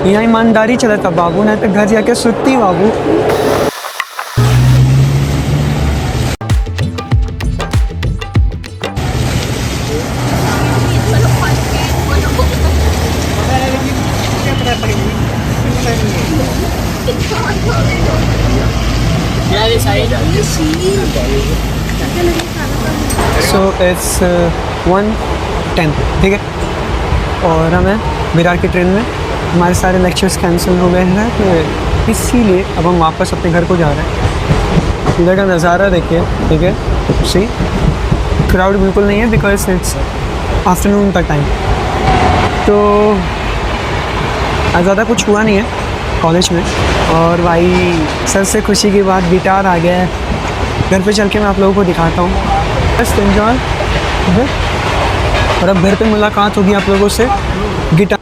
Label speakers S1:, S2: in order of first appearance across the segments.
S1: यहाँ ईमानदारी चलता बाबू, ना तो घर जाके सुती बाबू। सो इट्स 1:10, ठीक है। और हमें विरार की ट्रेन में हमारे सारे लेक्चर्स कैंसिल हो गए हैं, तो इसीलिए अब हम वापस अपने घर को जा रहे हैं। इधर का नज़ारा देखिए, ठीक है। सी क्राउड बिल्कुल नहीं है बिकॉज इट्स आफ्टरनून का टाइम। तो आज ज़्यादा कुछ हुआ नहीं है कॉलेज में। और भाई सबसे खुशी की बात, गिटार आ गया है। घर पे चल के मैं आप लोगों को दिखाता हूँ। बस एंजॉय। और अब घर पे मुलाकात होगी आप लोगों से गिटार।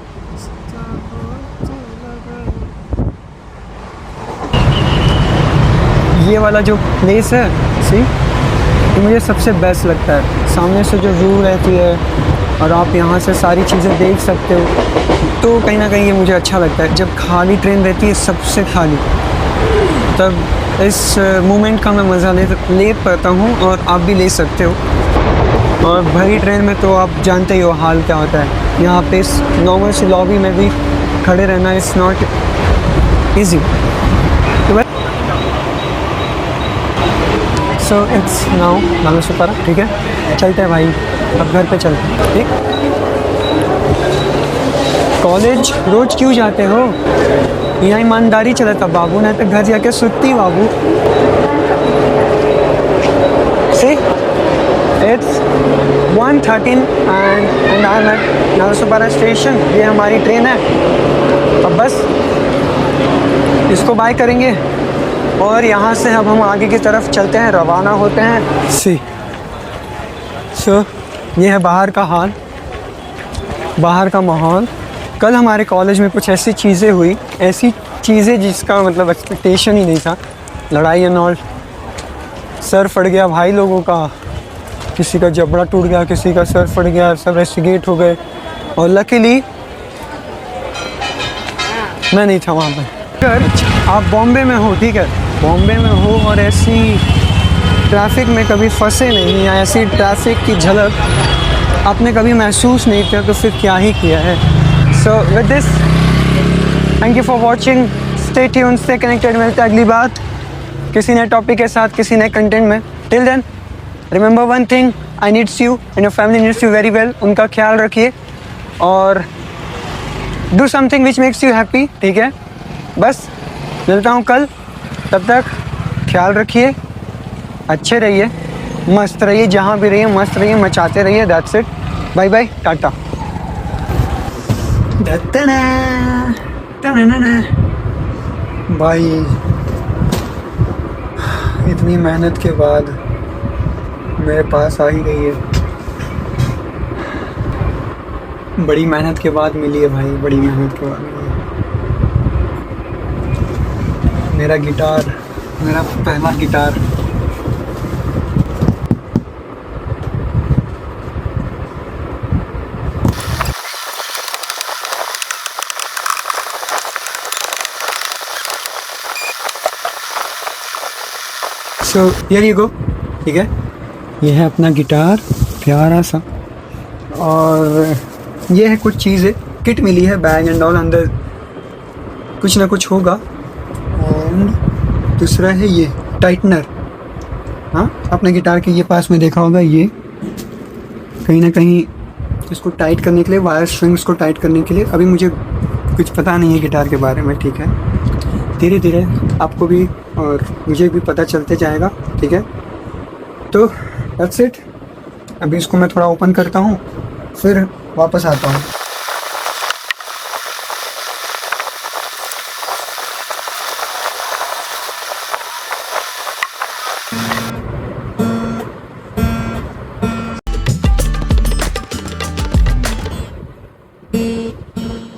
S1: ये वाला जो प्लेस है, सी, ये मुझे सबसे बेस्ट लगता है। सामने से जो व्यू रहती है और आप यहाँ से सारी चीज़ें देख सकते हो, तो कहीं ना कहीं ये मुझे अच्छा लगता है। जब खाली ट्रेन रहती है, सबसे खाली, तब इस मोमेंट का मैं मज़ा ले पाता हूँ और आप भी ले सकते हो। और भरी ट्रेन में तो आप जानते ही हो हाल क्या होता है। यहाँ पे इस नॉर्मल सी लॉबी में भी खड़े रहना is not easy. So it's now Nageshwarpara, ठीक है। चलते हैं भाई, अब घर पे चलते हैं, ठीक। कॉलेज रोज क्यों जाते हो? यहाँ ईमानदारी चलता बाबू, ना तो घर जाके सुती बाबू। See it's 1:13 and I am at Nageshwarpara station. ये हमारी ट्रेन है। अब बस इसको बाय करेंगे और यहाँ से अब हम आगे की तरफ चलते हैं, रवाना होते हैं। सी सो ये है बाहर का हाल, बाहर का माहौल। कल हमारे कॉलेज में कुछ ऐसी चीज़ें हुई, ऐसी चीज़ें जिसका मतलब एक्सपेक्टेशन ही नहीं था। लड़ाई एंड ऑल, सर फट गया भाई लोगों का, किसी का जबड़ा टूट गया, किसी का सर फट गया, सब रेस्टिगेट हो गए। और लकीली मैं नहीं था वहाँ पे। अगर आप बॉम्बे में हो, ठीक है, बॉम्बे में हो और ऐसी ट्रैफिक में कभी फंसे नहीं या ऐसी ट्रैफिक की झलक आपने कभी महसूस नहीं किया, तो फिर क्या ही किया है। So with this, thank you for watching, stay tuned, stay connected. मिलते हैं अगली बात किसी नए टॉपिक के साथ, किसी नए कंटेंट में। Till then remember one thing, I needs you and your family needs you very well. उनका ख्याल रखिए और do something which makes you happy, ठीक है। बस मिलता हूँ कल, तब तक ख्याल रखिए, अच्छे रहिए, मस्त रहिए, जहाँ भी रहिए मस्त रहिए, मचाते रहिए। That's it, bye bye, tata. भाई इतनी मेहनत के बाद मेरे पास आ ही गई है, बड़ी मेहनत के बाद मिली है भाई, बड़ी मेहनत के बाद मिली है। मेरा गिटार, मेरा पहला guitar. So here you go, ठीक है। ये है अपना गिटार, प्यारा सा। और ये है कुछ चीज़ें, किट मिली है, बैग एंड ऑल, अंदर कुछ ना कुछ होगा। एंड दूसरा है ये टाइटनर। हाँ, अपने गिटार के ये पास में देखा होगा, ये कहीं ना कहीं इसको टाइट करने के लिए, वायर स्ट्रिंग्स को टाइट करने के लिए। अभी मुझे कुछ पता नहीं है गिटार के बारे में, ठीक है। धीरे धीरे आपको भी और मुझे भी पता चलते जाएगा, ठीक है। तो दैट्स इट। अभी इसको मैं थोड़ा ओपन करता हूँ, फिर वापस आता हूँ।